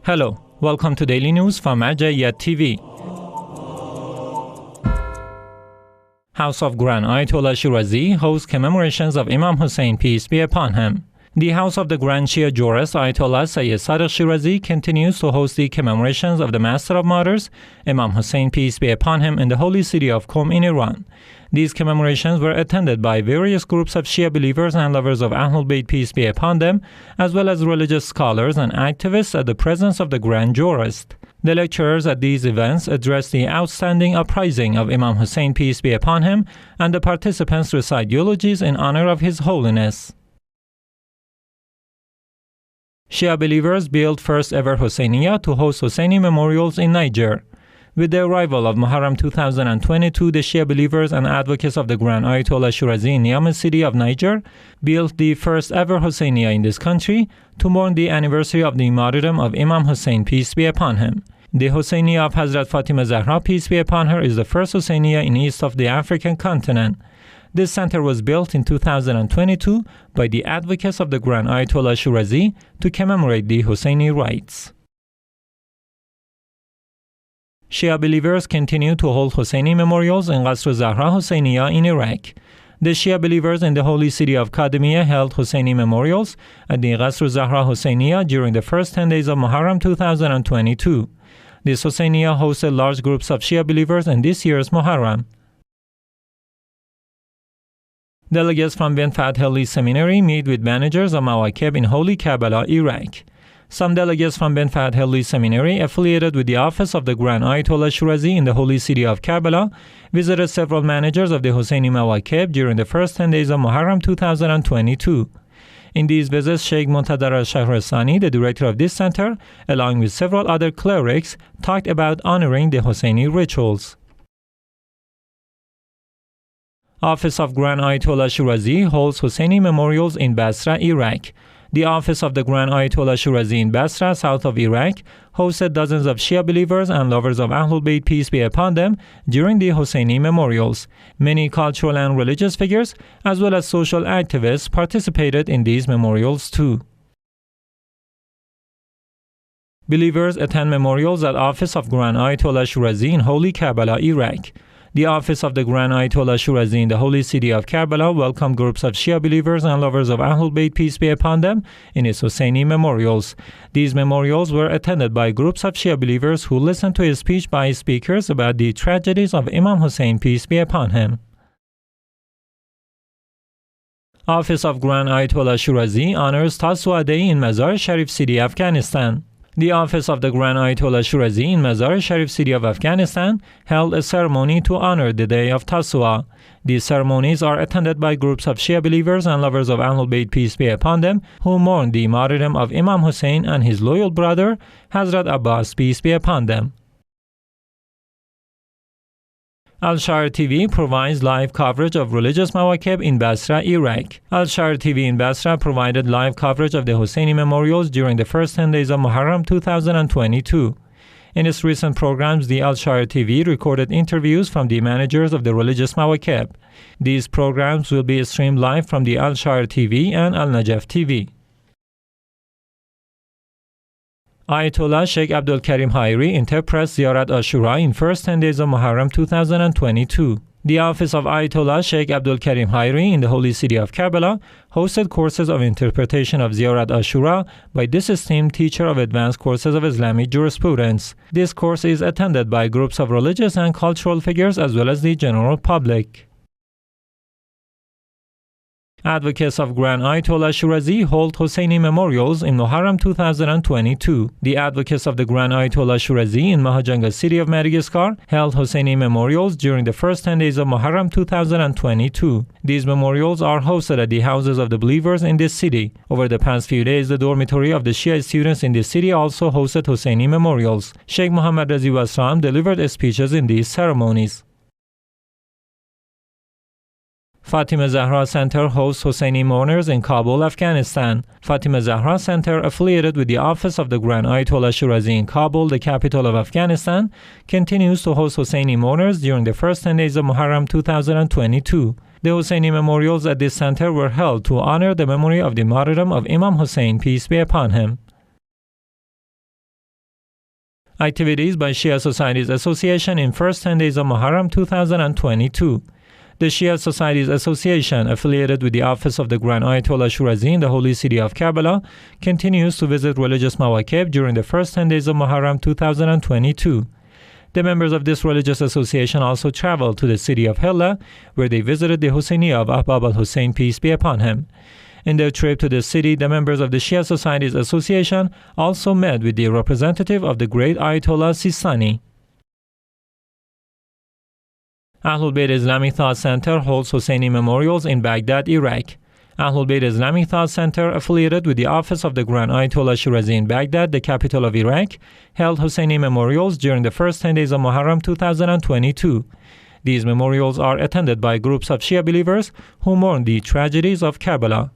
Hello, welcome to Daily News from Al-Shaaer TV. House of Grand Ayatollah Shirazi hosts commemorations of Imam Hussein, peace be upon him. The House of the Grand Shia jurist Ayatollah Sayyid Sadiq Shirazi continues to host the commemorations of the Master of Martyrs, Imam Hussein, peace be upon him, in the holy city of Qom in Iran. These commemorations were attended by various groups of Shia believers and lovers of Ahlul Bayt, peace be upon them, as well as religious scholars and activists at the presence of the Grand Jurist. The lecturers at these events addressed the outstanding uprising of Imam Hussein, peace be upon him, and the participants recite eulogies in honor of His Holiness. Shia believers built first ever Husayniya to host Husseini memorials in Niger. With the arrival of Muharram 2022, the Shia believers and advocates of the Grand Ayatollah Shirazi in Niamey city of Niger built the first ever Husayniya in this country to mourn the anniversary of the martyrdom of Imam Hussein, peace be upon him. The Husayniya of Hazrat Fatima-Zahra, peace be upon her, is the first Husayniya in east of the African continent. This center was built in 2022 by the advocates of the Grand Ayatollah Shirazi to commemorate the Husseini rights. Shia believers continue to hold Husseini memorials in Qasrul-Zahra Husayniya in Iraq. The Shia believers in the holy city of Qadimiyya held Husseini memorials at the Qasrul-Zahra Husayniya during the first 10 days of Muharram 2022. This Husayniya hosted large groups of Shia believers in this year's Muharram. Delegates from bin Fahad Hilli Seminary meet with managers of Mawakib in holy Karbala, Iraq. Some delegates from bin Fahad Hilli Seminary, affiliated with the office of the Grand Ayatollah Shirazi in the holy city of Karbala, visited several managers of the Husseini Mawakib during the first 10 days of Muharram 2022. In these visits, Sheikh Muntadar al-Shahristani, the director of this center, along with several other clerics, talked about honoring the Husseini rituals. Office of Grand Ayatollah Shirazi holds Husseini memorials in Basra, Iraq. The office of the Grand Ayatollah Shirazi in Basra, south of Iraq, hosted dozens of Shia believers and lovers of Ahlul Bayt, peace be upon them, during the Husseini memorials. Many cultural and religious figures, as well as social activists, participated in these memorials too. Believers attend memorials at Office of Grand Ayatollah Shirazi in holy Karbala, Iraq. The office of the Grand Ayatollah Shirazi in the holy city of Karbala welcomed groups of Shia believers and lovers of Ahlul Bayt, peace be upon them, in its Husseini memorials. These memorials were attended by groups of Shia believers who listened to a speech by speakers about the tragedies of Imam Hussein, peace be upon him. Office of Grand Ayatollah Shirazi honors Tasua Day in Mazar-e Sharif city, Afghanistan. The office of the Grand Ayatollah Shirazi in Mazar-e Sharif city of Afghanistan held a ceremony to honor the day of Tasua. These ceremonies are attended by groups of Shia believers and lovers of Ahlul Bayt, peace be upon them, who mourn the martyrdom of Imam Hussein and his loyal brother, Hazrat Abbas, peace be upon them. Al-Shaaer TV provides live coverage of religious Mawakib in Basra, Iraq. Al-Shaaer TV in Basra provided live coverage of the Husseini memorials during the first 10 days of Muharram 2022. In its recent programs, the Al-Shaaer TV recorded interviews from the managers of the religious Mawakib. These programs will be streamed live from the Al-Shaaer TV and Al-Najaf TV. Ayatollah Sheikh Abdul-Karim Haeri interprets Ziarat Ashura in first 10 days of Muharram 2022. The office of Ayatollah Sheikh Abdul-Karim Haeri in the holy city of Karbala hosted courses of interpretation of Ziarat Ashura by this esteemed teacher of advanced courses of Islamic jurisprudence. This course is attended by groups of religious and cultural figures as well as the general public. Advocates of Grand Ayatollah Shirazi hold Husseini memorials in Muharram 2022. The advocates of the Grand Ayatollah Shirazi in Mahajanga city of Madagascar held Husseini memorials during the first 10 days of Muharram 2022. These memorials are hosted at the houses of the believers in this city. Over the past few days, the dormitory of the Shia students in this city also hosted Husseini memorials. Sheikh Muhammad Razi Wasram delivered speeches in these ceremonies. Fatima-Zahra Center hosts Husseini mourners in Kabul, Afghanistan. Fatima-Zahra Center, affiliated with the office of the Grand Ayatollah Shirazi in Kabul, the capital of Afghanistan, continues to host Husseini mourners during the first 10 days of Muharram 2022. The Husseini memorials at this center were held to honor the memory of the martyrdom of Imam Hussein, peace be upon him. Activities by Shia Societies Association in first 10 days of Muharram 2022. The Shia Societies Association, affiliated with the office of the Grand Ayatollah Shirazi in the holy city of Karbala, continues to visit religious Mawakib during the first 10 days of Muharram 2022. The members of this religious association also traveled to the city of Hilli, where they visited the Husayniya of Ahbab al-Hussein, peace be upon him. In their trip to the city, the members of the Shia Societies Association also met with the representative of the great Ayatollah Sistani. Ahlul Bayt Islamic Thought Center holds Husseini memorials in Baghdad, Iraq. Ahlul Bayt Islamic Thought Center, affiliated with the office of the Grand Ayatollah Shirazi in Baghdad, the capital of Iraq, held Husseini memorials during the first 10 days of Muharram 2022. These memorials are attended by groups of Shia believers who mourn the tragedies of Karbala.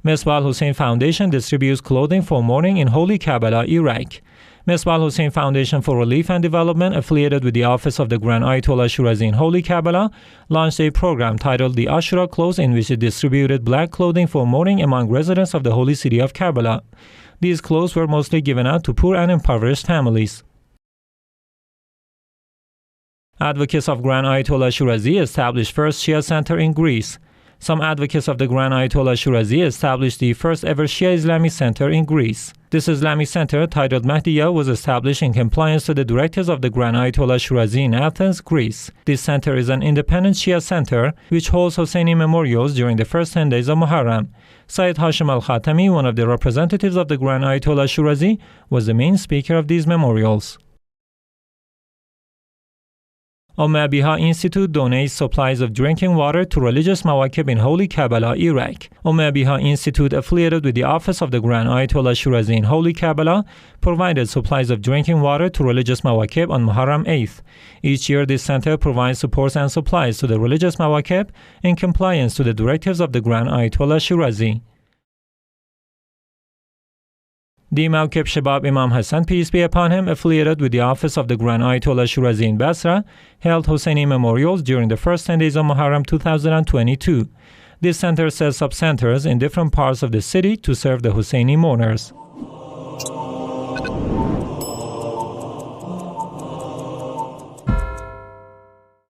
Misbah al-Hussein Foundation distributes clothing for mourning in Holy Karbala, Iraq. Misbah al-Hussein Foundation for Relief and Development, affiliated with the office of the Grand Ayatollah Shirazi in Holy Karbala, launched a program titled the Ashura Clothes, in which it distributed black clothing for mourning among residents of the holy city of Karbala. These clothes were mostly given out to poor and impoverished families. Advocates of Grand Ayatollah Shirazi established first Shia center in Greece. Some advocates of the Grand Ayatollah Shirazi established the first ever Shia Islamic Center in Greece. This Islamic Center, titled Mahdiya, was established in compliance to the directives of the Grand Ayatollah Shirazi in Athens, Greece. This center is an independent Shia center which holds Husseini memorials during the first 10 days of Muharram. Sayyid Hashim al-Khatami, one of the representatives of the Grand Ayatollah Shirazi, was the main speaker of these memorials. Biha Institute donates supplies of drinking water to religious Mawakib in Holy Karbala, Iraq. Biha Institute, affiliated with the office of the Grand Ayatollah Shirazi in Holy Karbala, provided supplies of drinking water to religious Mawakib on Muharram 8th. Each year, this center provides supports and supplies to the religious Mawakib in compliance to the directives of the Grand Ayatollah Shirazi. The Mawakib Shabab Imam Hassan, peace be upon him, affiliated with the office of the Grand Ayatollah Shirazi in Basra, held Husseini memorials during the first 10 days of Muharram 2022. This center sets up centers in different parts of the city to serve the Husseini mourners.